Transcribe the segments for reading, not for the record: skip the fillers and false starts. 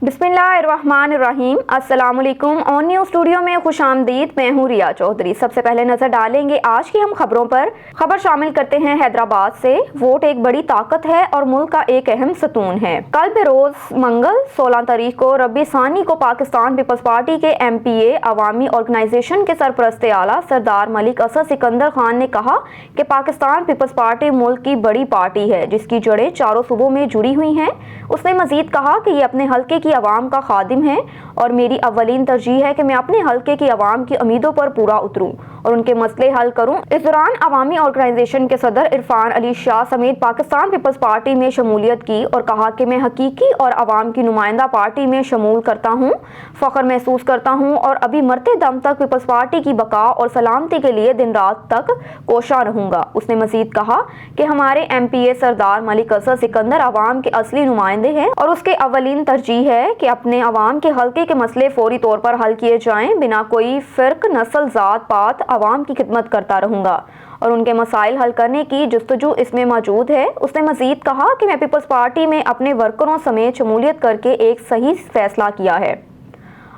बिस्मिल्लाहिर्रहमानिर्रहीम। अस्सलाम वालेकुम। ऑन न्यूज़ स्टूडियो में खुशामदीद। मैं हूँ रिया चौधरी। सबसे पहले नजर डालेंगे आज की हम खबरों पर। खबर शामिल करते हैं हैदराबाद से। वोट एक बड़ी ताकत है और मुल्क का एक अहम सतून है। कल बरोज मंगल 16 तारीख को रबी सानी को पाकिस्तान पीपल्स पार्टी के MPA अवामी ऑर्गेनाइजेशन के सरपरस्त आला सरदार मलिक असद सिकंदर खान ने कहा कि पाकिस्तान पीपल्स पार्टी मुल्क की बड़ी पार्टी है जिसकी जड़ें चारों सूबों में जुड़ी हुई हैं। उसने मजीद कहा कि ये अपने हल्के की अवाम का खादिम है और मेरी अव्वलीन तरजीह है कि मैं अपने हल्के की अवाम की उम्मीदों पर पूरा उतरूं और उनके मसले हल करूं। इस दौरान अवामी ऑर्गेनाइजेशन के सदर इरफान अली शाह समेत पाकिस्तान पीपल्स पार्टी में शमूलियत की और कहा कि मैं हकीकी और अवाम की नुमाइंदा पार्टी में शमूल करता हूं, फख्र महसूस करता हूं और अभी मरते दम तक पीपल्स पार्टी की बका और सलामती के लिए दिन रात तक कोशा रहूंगा। उसने मजीद कहा कि हमारे MPA सरदार मलिक असद सिकंदर अवाम के असली नुमाइंदे हैं और उसके अव्वलीन तरजीह है कि अपने अवाम के हल्के के मसले फौरी तौर पर हल किए जाएं। बिना कोई फ़िर्क, नस्ल, ज़ात पात अवाम की खिदमत करता रहूंगा और उनके मसाइल हल करने की जुस्तजू इसमें मौजूद है। उसने मजीद कहा कि मैं पीपल्स पार्टी में अपने वर्करों समेत शमूलियत करके एक सही फैसला किया है।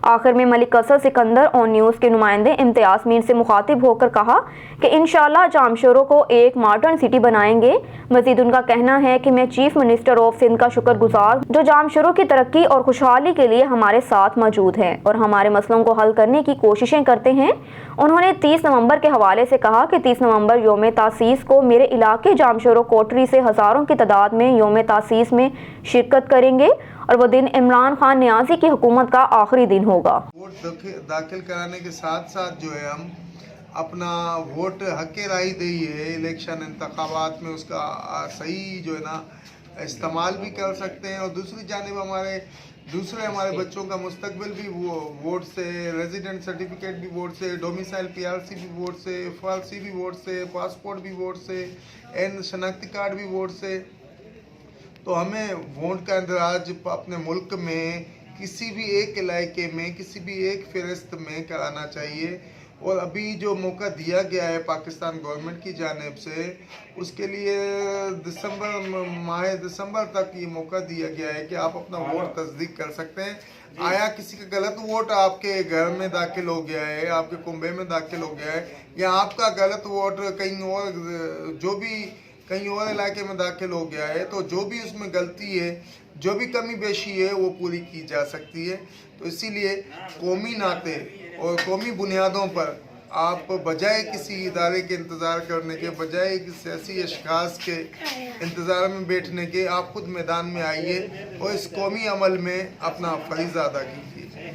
आखिर में मलिक असद सिकंदर ऑन न्यूज़ के नुमाइंदे इम्तियाज़ मीर से मुखातिब होकर कहा कि इंशाअल्लाह जामशोरों को एक मॉडर्न सिटी बनाएंगे। मजीद उनका कहना है कि मैं चीफ मिनिस्टर ऑफ सिंध का शुक्रगुजार जो जामशोरों की तरक्की और खुशहाली के लिए हमारे साथ मौजूद हैं और हमारे मसलों को हल करने की कोशिशें करते हैं। उन्होंने 30 नवंबर के हवाले से कहा कि 30 नवंबर योम तासीस को मेरे इलाके जामशोरों कोटरी से हज़ारों की तादाद में योम तासीस में शिरकत करेंगे और वो दिन इमरान खान नियाजी की हुकूमत का आखिरी दिन होगा। वोट दाखिल कराने के साथ साथ जो है हम अपना वोट हक़ राय दिए इलेक्शन इंतखाबात में उसका सही जो है ना इस्तेमाल भी कर सकते हैं और दूसरी जानिब हमारे बच्चों का मुस्तकबिल भी वो वोट से, रेजिडेंट सर्टिफिकेट भी वोट से, डोमिसाइल PRC भी वोट से, FRC भी वोट से, पासपोर्ट भी वोट से, शनाख्ती कार्ड भी वोट से। तो हमें वोट का इंदराज अपने मुल्क में किसी भी एक इलाके में, किसी भी एक फ़हरिस्त में कराना चाहिए और अभी जो मौका दिया गया है पाकिस्तान गवर्नमेंट की जानिब से उसके लिए दिसंबर तक ये मौका दिया गया है कि आप अपना वोट तस्दीक कर सकते हैं। आया किसी का गलत वोट आपके घर में दाखिल हो गया है, आपके कुंबे में दाखिल हो गया है या आपका गलत वोट कहीं और इलाके में दाखिल हो गया है, तो जो भी उसमें गलती है, जो भी कमी बेशी है वो पूरी की जा सकती है। तो इसीलिए कौमी नाते और कौमी बुनियादों पर आप बजाय किसी इदारे के इंतज़ार करने के, बजाय किसी सियासी अशख़ास के इंतज़ार में बैठने के, आप खुद मैदान में आइए और इस कौमी अमल में अपना फरीज़ा अदा कीजिए।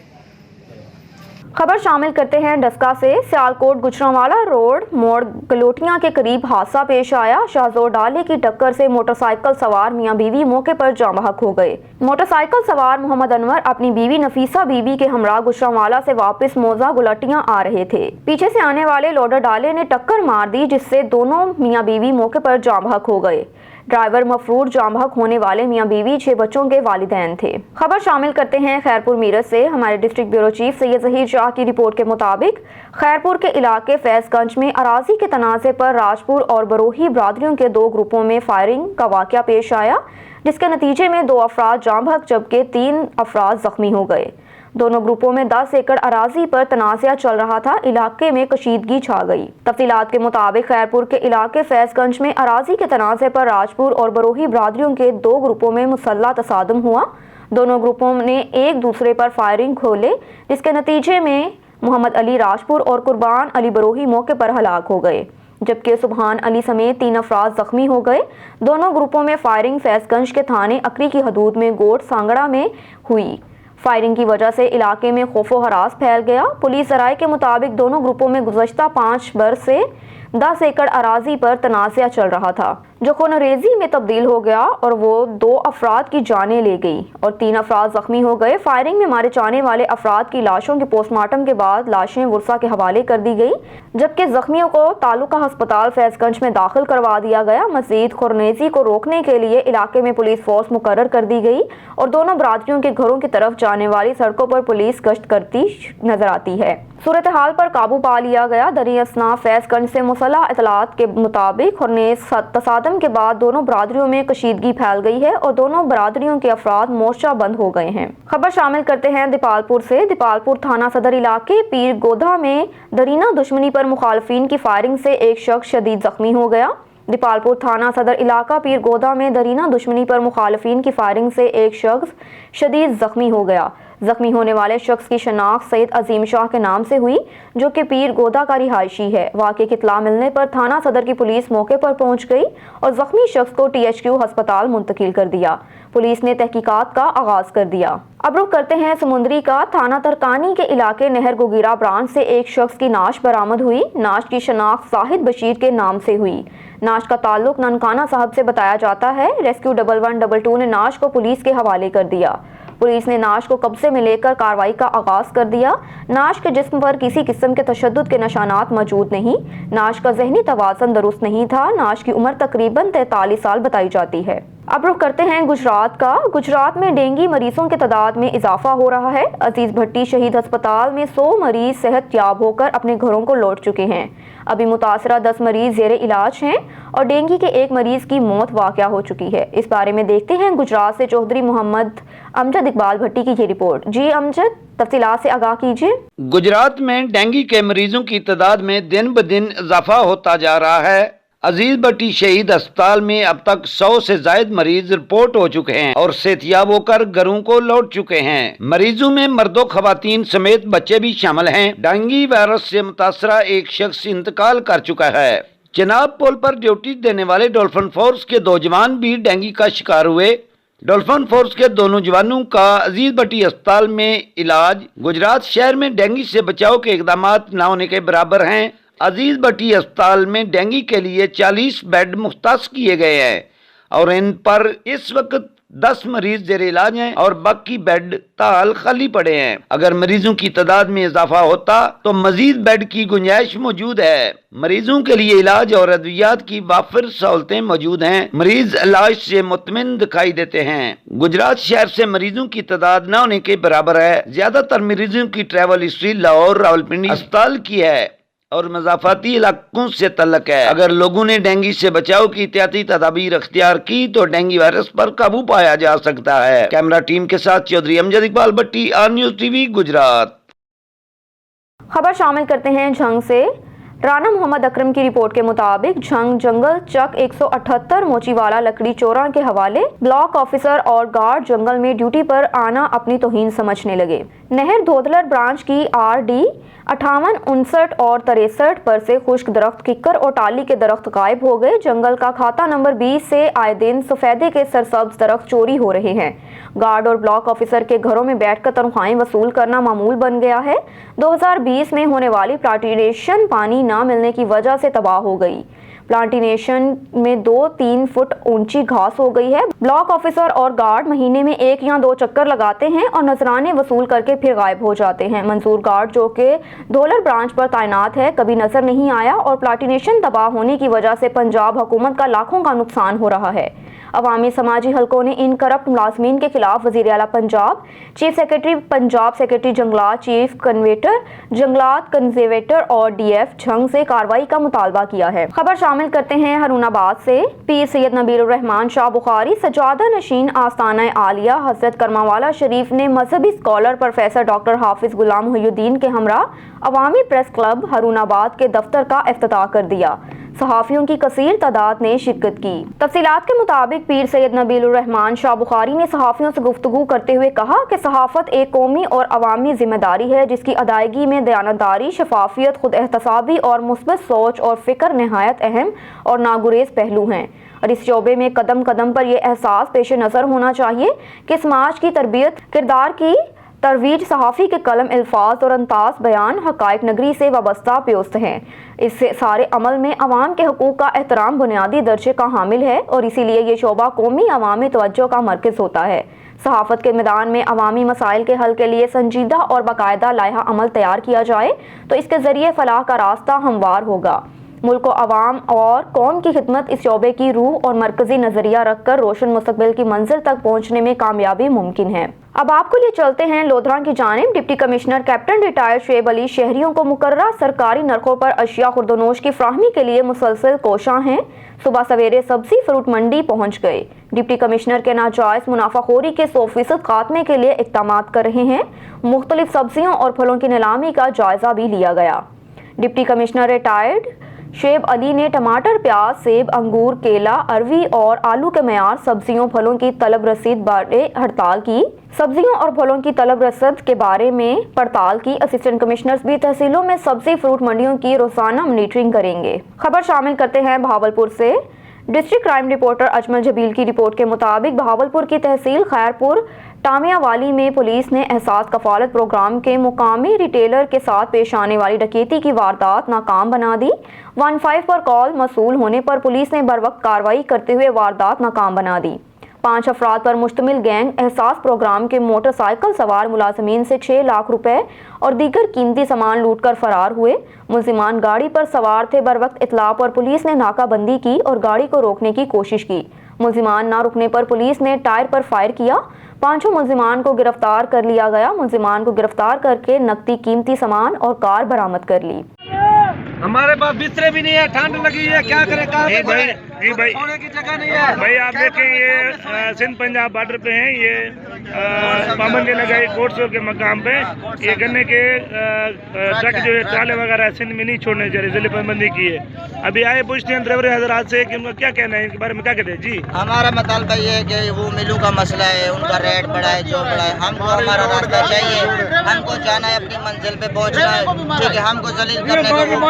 खबर शामिल करते हैं डस्का से। सियालकोट गुजरांवाला रोड मोड़ गलोटियां के करीब हादसा पेश आया। शाहजोर डाले की टक्कर से मोटरसाइकिल सवार मियां बीवी मौके पर जाँ बहक हो गए। मोटरसाइकिल सवार मोहम्मद अनवर अपनी बीवी नफीसा बीबी के हमरा गुजरांवाला से वापस मौजा गुलाटियां आ रहे थे। पीछे से आने वाले लोडर डाले ने टक्कर मार दी जिससे दोनों मियां बीवी मौके पर जाँ बहक हो गए। ड्राइवर मफरूर जाँ बहक होने वाले मियां बीवी 6 बच्चों के वालिदैन थे। खबर शामिल करते हैं खैरपुर मीरत से। हमारे district bureau chief Syed Zaheer Shah की रिपोर्ट के मुताबिक खैरपुर के इलाके फैज़गंज में अराजी के तनाज़े पर राजपुर और बरोही बरादरियों के 2 ग्रुपों में फायरिंग का वाक़या पेश आया जिसके नतीजे में 2 अफराद जाँ बहक जबकि 3 अफराद जख्मी हो गए। दोनों ग्रुपों में 10 एकड़ अराजी पर तनाज़ा चल रहा था। इलाके में कशीदगी छा गई। तफसीलात के मुताबिक खैरपुर के इलाके फैज़गंज में अराजी के तनाज़े पर राजपुर और बरोही बरादरियों के 2 ग्रुपों में मुसल्लह तसादम हुआ। दोनों ग्रुपों ने एक दूसरे पर फायरिंग खोले जिसके नतीजे में मोहम्मद अली राजपुर और कुर्बान अली बरोही मौके पर हलाक हो गए जबकि सुबहान अली समेत 3 अफराद जख्मी हो गए। दोनों ग्रुपों में फायरिंग फैज़गंज के थाने अकरी की हदूद में गोट सांगड़ा में हुई। फायरिंग की वजह से इलाके में खौफो हरास फैल गया। पुलिस ज़राए के मुताबिक दोनों ग्रुपों में गुज़श्ता 5 बरस से 10 एकड़ अराजी पर तनाज़ा चल रहा था जो खूनरेज़ी में तब्दील हो गया और वो 2 अफराद की जानें ले गई और 3 अफराद जख्मी हो गए। फायरिंग में मारे जाने वाले अफराद की लाशों के पोस्टमार्टम के बाद लाशें वर्सा के हवाले कर दी गई जबकि जख्मियों को तालुका अस्पताल फैज़गंज में दाखिल करवा दिया गया। मज़ीद खूनरेज़ी को रोकने के लिए इलाके में पुलिस फोर्स मुकर्रर कर दी गई और दोनों बरादरियों के घरों की तरफ जाने वाली सड़कों पर पुलिस गश्त करती नजर आती है। सूरत-ए-हाल पर काबू पा लिया गया। दरी असना फैज़गंज से मुसल्लह इतलात के मुताबिक हरनेज़ तसादम के बाद दोनों बरादरियों में कशीदगी फैल गई है और दोनों बरादरियों के अफराद मोर्चा बंद हो गए हैं। खबर शामिल करते हैं दीपालपुर से। दीपालपुर थाना सदर इलाके पीर गोदा में दरीना दुश्मनी पर मुखालफिन की फायरिंग से एक शख्स शदीद जख्मी हो गया। दीपालपुर थाना सदर इलाका पीर गोदा में दरीना दुश्मनी पर मुखालफिन की फायरिंग से एक शख्स शदीद जख्मी हो गया। जख्मी होने वाले शख्स की शनाख्त सैयद अजीम शाह के नाम से हुई, जो कि पीर गोदा का रिहायशी है। वाक़े की इत्तला मिलने पर थाना सदर की पुलिस मौके पर पहुंच गई और जख्मी शख्स को THQ अस्पताल मुंतकिल कर दिया। पुलिस ने तहकीकात का आगाज कर दिया। अब रुख करते हैं समुंदरी का। थाना तरकानी के इलाके नहर गुगीरा ब्रांच से एक शख्स की नाश बरामद हुई। नाश की शनाख्त जाहिद बशीर के नाम से हुई। नाश का ताल्लुक ननकाना साहब से बताया जाता है। रेस्क्यू 1112 ने नाश को पुलिस के हवाले कर दिया। पुलिस ने नाश को कब्जे में लेकर कार्रवाई का आगाज कर दिया। नाश के जिस्म पर किसी किस्म के तशद्दुद के निशानात मौजूद नहीं। नाश का ज़हनी तवाज़ुन दुरुस्त नहीं था। नाश की उम्र तकरीबन 43 साल बताई जाती है। अब रुख करते हैं गुजरात का। गुजरात में डेंगू मरीजों की तादाद में इजाफा हो रहा है। अजीज भट्टी शहीद अस्पताल में 100 मरीज सेहत याब होकर अपने घरों को लौट चुके हैं। अभी मुतासरा 10 मरीज जेर इलाज हैं और डेंगू के एक मरीज की मौत वाक़या हो चुकी है। इस बारे में देखते हैं गुजरात से चौधरी मोहम्मद अमजद इकबाल भट्टी की ये रिपोर्ट। जी अमजद, तफसीलात से आगाह कीजिए। गुजरात में डेंगू के मरीजों की तादाद में दिन ब दिन इजाफा होता जा रहा है। अजीज भट्टी शहीद अस्पताल में अब तक 100 से ज्यादा मरीज रिपोर्ट हो चुके हैं और सेहतयाब होकर घरों को लौट चुके हैं। मरीजों में मर्दों खवातीन समेत बच्चे भी शामिल हैं। डेंगू वायरस से मुतासरा एक शख्स इंतकाल कर चुका है। चिनाब पुल पर ड्यूटी देने वाले डॉल्फिन फोर्स के 2 जवान भी डेंगू का शिकार हुए। डॉल्फिन फोर्स के दोनों जवानों का अजीज भट्टी अस्पताल में इलाज। गुजरात शहर में डेंगू से बचाव के इकदाम न होने के बराबर हैं। अजीज भट्टी अस्पताल में डेंगू के लिए 40 बेड मुख्तस किए गए हैं और इन पर इस वक्त 10 मरीज जेर इलाज हैं और बाकी बेड ताल खाली पड़े हैं। अगर मरीजों की तादाद में इजाफा होता तो मजीद बेड की गुंजाइश मौजूद है। मरीजों के लिए इलाज और अद्वियात की वाफिर सहूलतें मौजूद हैं। मरीज इलाज से मुतमिन दिखाई देते हैं। गुजरात शहर से मरीजों की तादाद न होने के बराबर है। ज्यादातर मरीजों की ट्रैवल हिस्ट्री लाहौर रावलपिंडी अस्पताल की है और मज़ाफ़ाती इलाकों से तल्लक है। अगर लोगों ने डेंगू से बचाव की एहतियाती तदाबीर अख्तियार की तो डेंगू वायरस पर काबू पाया जा सकता है। कैमरा टीम के साथ चौधरी अमजद इकबाल भट्टी, आर न्यूज़ टीवी, गुजरात। खबर शामिल करते हैं झंग से। राना मोहम्मद अकरम की रिपोर्ट के मुताबिक झंग जंगल चक 178 मोचीवाला लकड़ी चोरा के हवाले। ब्लॉक ऑफिसर और गार्ड जंगल में ड्यूटी पर आना अपनी तौहीन समझने लगे। नहर धोदलर ब्रांच की RD 58, 59 और 63 पर से खुश्क दरख्त, किक्कर और टाली के दरख्त गायब हो गए। जंगल का खाता नंबर 20 से आए दिन सफेदे के सरसब्ज दरख्त चोरी हो रहे हैं। गार्ड और ब्लॉक ऑफिसर के घरों में बैठकर तनख्वाहें वसूल करना मामूल बन गया है। 2020 में होने वाली प्लांटेशन पानी न मिलने की वजह से तबाह हो गई। प्लांटेशन में 2-3 फुट ऊंची घास हो गई है। ब्लॉक ऑफिसर और गार्ड महीने में 1 या 2 चक्कर लगाते हैं और नजराने वसूल करके फिर गायब हो जाते हैं। मंसूर गार्ड, जो कि धोलर ब्रांच पर तैनात है, कभी नजर नहीं आया और प्लांटेशन तबाह होने की वजह से पंजाब हुकूमत का लाखों का नुकसान हो रहा है। अवामी समाजी हलकों ने इन करप्ट मुलाजमीन के खिलाफ वज़ीर आला Punjab, chief secretary Punjab, secretary जंगलात, चीफ कन्वेटर जंगलात, कंजर्वेटर और DF झंग से कार्रवाई का मुतालबा किया है। खबर शामिल करते हैं हरुणाबाद से। पीर सैयद नबील रहमान शाह बुखारी सजादा नशीन आस्ताना आलिया हजरत करमावाला शरीफ ने मजहबी स्कॉलर प्रोफेसर डॉक्टर हाफिज गुलाम मुहिउद्दीन के हमरा अवामी प्रेस क्लब हरुणाबाद के दफ्तर का इफ्तिताह कर दिया। सहाफ़ियों की कसीर तादाद ने शिरकत की। तफसीलात के मुताबिक पीर सैयद नबील रहमान शाह बुखारी ने सहाफ़ियों से गुफ्तगू करते हुए कहा कि सहाफ़त एक कौमी और अवामी जिम्मेदारी है जिसकी अदायगी में दयानतदारी, शफाफियत, खुद एहतसाबी और मुस्बत सोच और फ़िक्र नहायत अहम और नागुरेज पहलू हैं और इस शोबे में कदम कदम पर यह एहसास पेश नज़र होना चाहिए कि समाज की तरबियत, किरदार की तरवीज, सहाफ़ी के कलम, अल्फाज और अंदाज बयान हक़ाइक़ नगरी से वाबस्ता प्योस्त हैं। इस सारे अमल में अवाम के हकूक़ का एहतराम बुनियादी दर्जे का हामिल है और इसीलिए ये शोबा कौमी अवामी तवज्जो का मरकज़ होता है। सहाफ़त के मैदान में अवामी मसाइल के हल के लिए संजीदा और बाकायदा लायहा अमल तैयार किया जाए तो इसके ज़रिए फ़लाह का रास्ता हमवार होगा। मुल्क को आवाम और कौम की खिदमत इस शोबे की रूह और मरकजी नजरिया रख कर रोशन मुस्तकबिल की मंजिल तक पहुँचने में कामयाबी मुमकिन है। अब आपको लिए चलते हैं लोधरा की जानिब। Deputy commissioner captain retired Shoaib Ali शहरियों को मुकर्रर सरकारी नरखों पर अशिया खुर्दनोश की फ्राहमी के लिए मुसलसल कोशां हैं। सुबह सवेरे सब्जी फ्रूट मंडी पहुंच गए। डिप्टी कमिश्नर के नाजायज मुनाफाखोरी के 100% खात्मे के लिए इक़दाम कर रहे हैं। मुख्तलिफ सब्जियों और फलों की नीलामी का जायजा भी लिया गया। Deputy commissioner retired Shoaib Ali ने टमाटर, प्याज, सेब, अंगूर, केला, अरवी और आलू के मयार सब्जियों फलों की तलब रसीद बारे हड़ताल की। सब्जियों और फलों की तलब रसीद के बारे में पड़ताल की। असिस्टेंट कमिश्नर्स भी तहसीलों में सब्जी फ्रूट मंडियों की रोजाना मॉनिटरिंग करेंगे। खबर शामिल करते हैं बहावलपुर से। District crime reporter Ajmal Zabeel की रिपोर्ट के मुताबिक बहावलपुर की तहसील खैरपुर टामियावाली में पुलिस ने एहसास कफालत प्रोग्राम के मुकामी रिटेलर के साथ पेश आने वाली डकैती की वारदात नाकाम बना दी। 15 पर कॉल मसूल होने पर पुलिस ने बरवक्त कार्रवाई करते हुए वारदात नाकाम बना दी। 5 अफराद पर मुश्तमिल गैंग एहसास प्रोग्राम के मोटरसाइकिल सवार मुलाजमीन से 6 लाख रुपए और दीगर कीमती सामान लूट कर फरार हुए। मुलजिमान गाड़ी पर सवार थे। बरवक्त इतला पर पुलिस ने नाकाबंदी की और गाड़ी को रोकने की कोशिश की। मुलजिमान ना रुकने पर पुलिस ने टायर पर फायर किया। 5 मुलजिमान को गिरफ्तार कर लिया गया। मुलजिमान को गिरफ्तार करके नकदी कीमती सामान और कार बरामद कर ली। हमारे पास बिस्तरे भी नहीं है, ठंड लगी है, क्या करें? नहीं भाई सोने की जगह नहीं है। भाई आप देखें ये सिंध पंजाब बॉर्डर पे हैं। ये पाबंदी लगाई कोर्ट्सों के मकाम पे। ये गन्ने के ट्रक जो है ट्राले वगैरह सिंध में नहीं छोड़ने चाहिए, जिले पाबंदी की है। अभी आए पूछते हैं ड्राइवर हजरात से कि उनका क्या कहना है, इनके बारे में क्या कहते हैं? जी हमारा मतलब ये है कि वो मिलों का मसला है, उनका रेट बढ़ा है, जो बढ़ा है। हमको हमारा रास्ता चाहिए, हमको जाना है, अपनी मंजिल पे पहुंचना है। ठीक है, हमको जलील करने को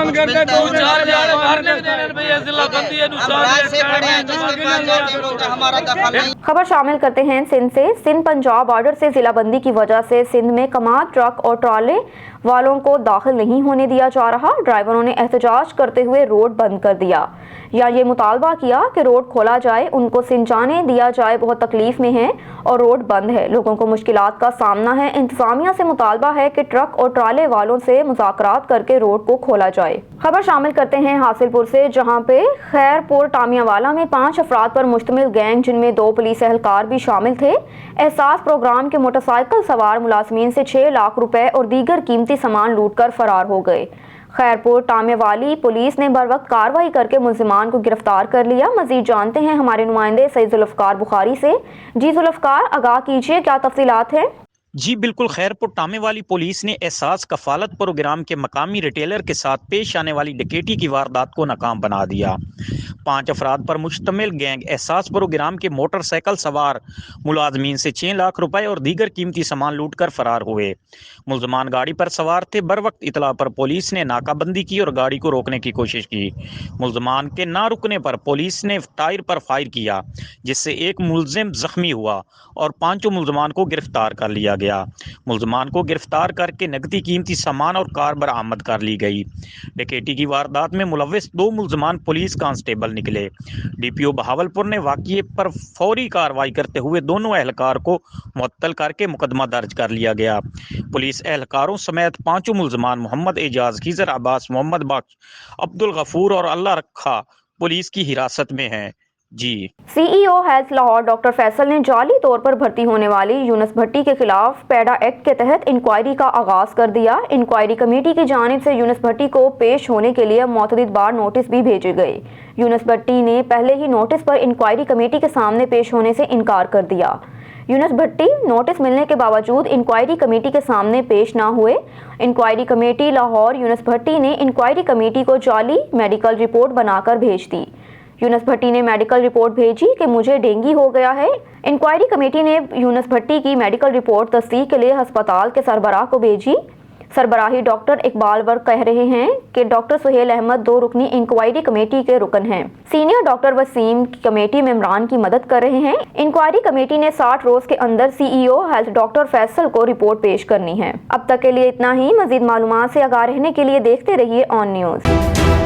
हमारा दखल नहीं। खबर शामिल करते हैं सिंध से। सिंध पंजाब बॉर्डर से जिला बंदी की वजह से सिंध में कमाल ट्रक और ट्राले वालों को दाखिल नहीं होने दिया जा रहा। ड्राइवरों ने एहतजाज करते हुए रोड बंद कर दिया या ये मुतालबा किया कि रोड खोला जाए, उनको सिंध जाने दिया जाए। बहुत तकलीफ में हैं और रोड बंद है, लोगों को मुश्किलात का सामना है। इंतजामिया से मुतालबा है कि ट्रक और ट्राले वालों से मुज़ाकरात करके रोड को खोला जाए। खबर शामिल करते हैं हासिलपुर से, जहां पे खैरपुर टामियावाला में 5 अफराद पर मुश्तमिल गैंग, जिनमें 2 पुलिस एहलकार भी शामिल थे, एहसास प्रोग्राम के मोटरसाइकिल सवार मुलाजमीन से 6 लाख रुपए और दीगर कीमती सामान लूट कर फरार हो गए। खैरपुर टामियावाली पुलिस ने बरवक्त कार्रवाई करके मुलजिमान को गिरफ्तार कर लिया। मजीद जानते हैं हमारे नुमाइंदे सईद जुल्फकार बुखारी से। जी जुल्फकार, आगाह कीजिए, क्या तफसीलात हैं? जी बिल्कुल, खैरपुर टामेवाली पुलिस ने एहसास कफालत प्रोग्राम के मकामी रिटेलर के साथ पेश आने वाली डकैती की वारदात को नाकाम बना दिया। 5 अफराद पर मुश्तमिल गैंग एहसास प्रोग्राम के मोटरसाइकिल सवार मुलाजमीन से 6 लाख रुपए और दीगर कीमती सामान लूट कर फरार हुए। मुलजमान गाड़ी पर सवार थे। बर वक्त इतला पर पुलिस ने नाकाबंदी की और गाड़ी को रोकने की कोशिश की। मुलजमान के ना रुकने पर पुलिस ने टायर पर फायर किया, जिससे एक मुलजिम जख्मी हुआ और 5 मुलजमान को गिरफ्तार कर लिया गया। मुलजमान को गिरफ्तार करके नकदी कीमती सामान और कार बरामद कर ली गई। डकैती की वारदात में मुलव्विस 2 मुलजमान पुलिस कांस्टेबल निकले। डीपीओ बहावलपुर ने वाक़ये पर फौरी कार्रवाई करते हुए दोनों एहलकार को मुअत्तल करके मुकदमा दर्ज कर लिया गया। पुलिस एहलकारों समेत 5 मुलजमान मोहम्मद एजाज, खिजर अब्बास, मोहम्मद बख्श, अब्दुल गफूर और अल्लाह रखा पुलिस की हिरासत में हैं। जी CEO health Lahore doctor Faisal ने जाली तौर पर भर्ती होने वाली यूनुस भट्टी के खिलाफ पैडा एक्ट के तहत इंक्वायरी का आगाज कर दिया। इंक्वायरी कमेटी की जानिब से यूनुस भट्टी को पेश होने के लिए मुतअद्दिद बार नोटिस भी भेजे गए। यूनुस भट्टी ने पहले ही नोटिस पर इंक्वायरी कमेटी के सामने पेश होने से इनकार कर दिया। यूनुस भट्टी नोटिस मिलने के बावजूद इंक्वायरी कमेटी के सामने पेश ना हुए। इंक्वायरी कमेटी लाहौर यूनुस भट्टी ने इंक्वायरी कमेटी को जाली मेडिकल रिपोर्ट बनाकर भेज दी। यूनुस भट्टी ने मेडिकल रिपोर्ट भेजी कि मुझे डेंगू हो गया है। इंक्वायरी कमेटी ने यूनुस भट्टी की मेडिकल रिपोर्ट तस्दीक के लिए अस्पताल के सरबराह को भेजी। सरबराही डॉक्टर इकबाल वर्क कह रहे हैं कि डॉक्टर सुहेल अहमद 2 रुकनी इंक्वायरी कमेटी के रुकन हैं। सीनियर डॉक्टर वसीम कमेटी में इमरान की मदद कर रहे हैं। इंक्वायरी कमेटी ने 60 रोज के अंदर सीईओ हेल्थ डॉक्टर फैसल को रिपोर्ट पेश करनी है। अब तक के लिए इतना ही। मजीद मालूमात से आगाह रहने के लिए देखते रहिए ऑन न्यूज़।